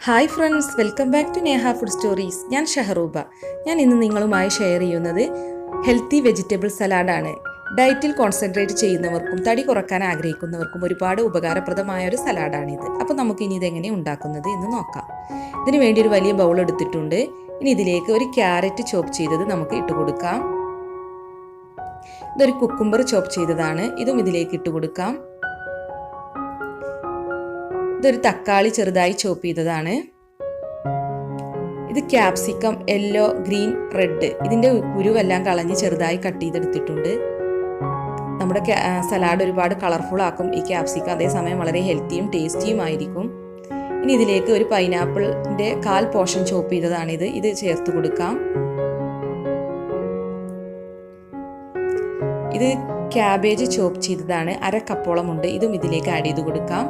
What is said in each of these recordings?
Hi friends, welcome back to Neha food stories. ഞാൻ ഷഹറൂബ. ഞാൻ ഇന്ന് നിങ്ങളുമായി ഷെയർ ചെയ്യുന്നത് ഹെൽത്തി വെജിറ്റബിൾ സലാഡാണ്. ഡയറ്റിൽ കോൺസെൻട്രേറ്റ് ചെയ്യുന്നവർക്കും തടി കുറക്കാൻ ആഗ്രഹിക്കുന്നവർക്കും ഒരുപാട് ഉപകാരപ്രദമായ ഒരു സലാഡാണിത്. അപ്പോൾ നമുക്കിനി ഇതെങ്ങനെ ഉണ്ടാക്കുന്നത് എന്ന് നോക്കാം. ഇതിന് വേണ്ടി ഒരു വലിയ ബൗൾ എടുത്തിട്ടുണ്ട്. ഇനി ഇതിലേക്ക് ഒരു ക്യാരറ്റ് ചോപ്പ് ചെയ്തത് നമുക്ക് ഇട്ട് കൊടുക്കാം. ഇതൊരു കുക്കുംബർ ചോപ്പ് ചെയ്തതാണ്, ഇതും ഇതിലേക്ക് ഇട്ട് കൊടുക്കാം. ഇതൊരു തക്കാളി ചെറുതായി ചോപ്പ് ചെയ്തതാണ്. ഇത് ക്യാപ്സിക്കം യെല്ലോ, ഗ്രീൻ, റെഡ്. ഇതിൻ്റെ കുരുവെല്ലാം കളഞ്ഞ് ചെറുതായി കട്ട് ചെയ്തെടുത്തിട്ടുണ്ട്. നമ്മുടെ സലാഡ് ഒരുപാട് കളർഫുൾ ആക്കും ഈ ക്യാപ്സിക്കം, അതേസമയം വളരെ ഹെൽത്തിയും ടേസ്റ്റിയും ആയിരിക്കും. ഇനി ഇതിലേക്ക് ഒരു പൈനാപ്പിളിൻ്റെ 1/4 പോർഷൻ ചോപ്പ് ചെയ്തതാണിത്. ഇത് ചേർത്ത് കൊടുക്കാം. ഇത് ക്യാബേജ് ചോപ്പ് ചെയ്തതാണ്, 1/2 കപ്പോളം ഉണ്ട്. ഇതും ഇതിലേക്ക് ആഡ് ചെയ്ത് കൊടുക്കാം.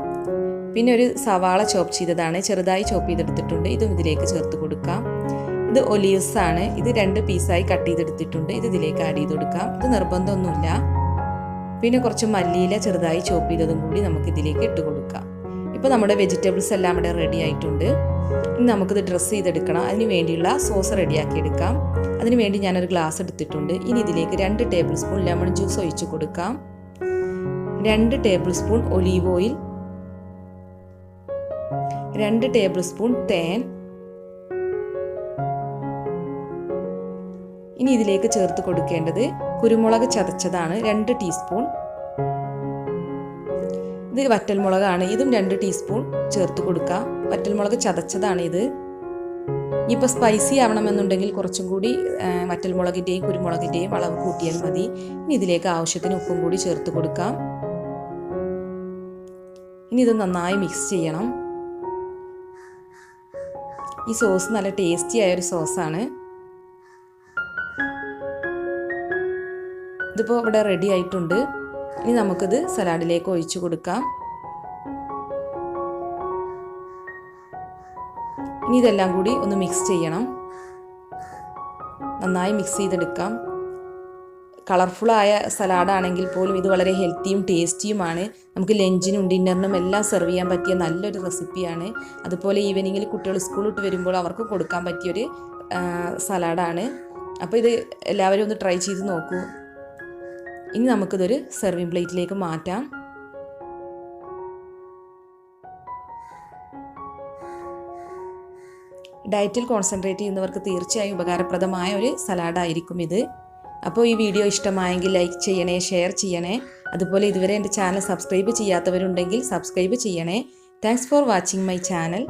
പിന്നെ ഒരു സവാള ചോപ്പ് ചെയ്തതാണ്, ചെറുതായി ചോപ്പ് ചെയ്തെടുത്തിട്ടുണ്ട്. ഇതും ഇതിലേക്ക് ചേർത്ത് കൊടുക്കാം. ഇത് ഒലീവ്സ് ആണ്, ഇത് 2 പീസായി കട്ട് ചെയ്തെടുത്തിട്ടുണ്ട്. ഇത് ഇതിലേക്ക് ആഡ് ചെയ്ത് കൊടുക്കാം. ഇത് നിർബന്ധമൊന്നുമില്ല. പിന്നെ കുറച്ച് മല്ലിയില ചെറുതായി ചോപ്പ് ചെയ്തതും കൂടി നമുക്ക് ഇതിലേക്ക് ഇട്ട് കൊടുക്കാം. ഇപ്പോൾ നമ്മുടെ വെജിറ്റബിൾസ് എല്ലാം ഇവിടെ റെഡി ആയിട്ടുണ്ട്. ഇനി നമുക്കിത് ഡ്രസ്സ് ചെയ്തെടുക്കണം. അതിന് വേണ്ടിയുള്ള സോസ് റെഡിയാക്കി എടുക്കാം. അതിന് വേണ്ടി ഞാനൊരു ഗ്ലാസ് എടുത്തിട്ടുണ്ട്. ഇനി ഇതിലേക്ക് 2 ടേബിൾ സ്പൂൺ ലെമൺ ജ്യൂസ് ഒഴിച്ച് കൊടുക്കാം. 2 table spoon olive oil, 2 table spoon തേൻ. ഇനി ഇതിലേക്ക് ചേർത്ത് കൊടുക്കേണ്ടത് കുരുമുളക് ചതച്ചതാണ്, 2 ടീസ്പൂൺ. ഇത് വറ്റൽമുളകാണ്, ഇതും 2 ടീസ്പൂൺ ചേർത്ത് കൊടുക്കാം. വറ്റൽമുളക് ചതച്ചതാണ് ഇത്. ഇനിയിപ്പോൾ സ്പൈസി ആവണമെന്നുണ്ടെങ്കിൽ കുറച്ചും കൂടി വറ്റൽമുളകിൻ്റെയും കുരുമുളകിൻ്റെയും അളവ് കൂട്ടിയാൽ മതി. ഇനി ഇതിലേക്ക് ആവശ്യത്തിന് ഉപ്പും കൂടി ചേർത്ത് കൊടുക്കാം. ഇനി ഇത് നന്നായി മിക്സ് ചെയ്യണം. ഈ സോസ് നല്ല ടേസ്റ്റി ആയൊരു സോസാണ്. ഇതിപ്പോൾ ഇവിടെ റെഡി ആയിട്ടുണ്ട്. ഇനി നമുക്കിത് സലാഡിലേക്ക് ഒഴിച്ചു കൊടുക്കാം. ഇനി ഇതെല്ലാം കൂടി ഒന്ന് മിക്സ് ചെയ്യണം. നന്നായി മിക്സ് ചെയ്തെടുക്കാം. കളർഫുള്ളായ സലാഡാണെങ്കിൽ പോലും ഇത് വളരെ ഹെൽത്തിയും ടേസ്റ്റിയുമാണ്. നമുക്ക് ലഞ്ചിനും ഡിന്നറിനും എല്ലാം സെർവ് ചെയ്യാൻ പറ്റിയ നല്ലൊരു റെസിപ്പിയാണ്. അതുപോലെ ഈവനിങ്ങിൽ കുട്ടികൾ സ്കൂൾ വിട്ട് വരുമ്പോൾ അവർക്ക് കൊടുക്കാൻ പറ്റിയൊരു സലാഡാണ്. അപ്പോൾ ഇത് എല്ലാവരും ഒന്ന് ട്രൈ ചെയ്ത് നോക്കൂ. ഇനി നമുക്കിതൊരു സെർവിങ് പ്ലേറ്റിലേക്ക് മാറ്റാം. ഡയറ്റിൽ കോൺസെൻട്രേറ്റ് ചെയ്യുന്നവർക്ക് തീർച്ചയായും ഉപകാരപ്രദമായ ഒരു സലാഡായിരിക്കും ഇത്. അപ്പോൾ ഈ വീഡിയോ ഇഷ്ടമായെങ്കിൽ ലൈക്ക് ചെയ്യണേ, ഷെയർ ചെയ്യണേ. അതുപോലെ ഇതുവരെ എൻ്റെ ചാനൽ സബ്സ്ക്രൈബ് ചെയ്യാത്തവരുണ്ടെങ്കിൽ സബ്സ്ക്രൈബ് ചെയ്യണേ. Thanks for watching my channel.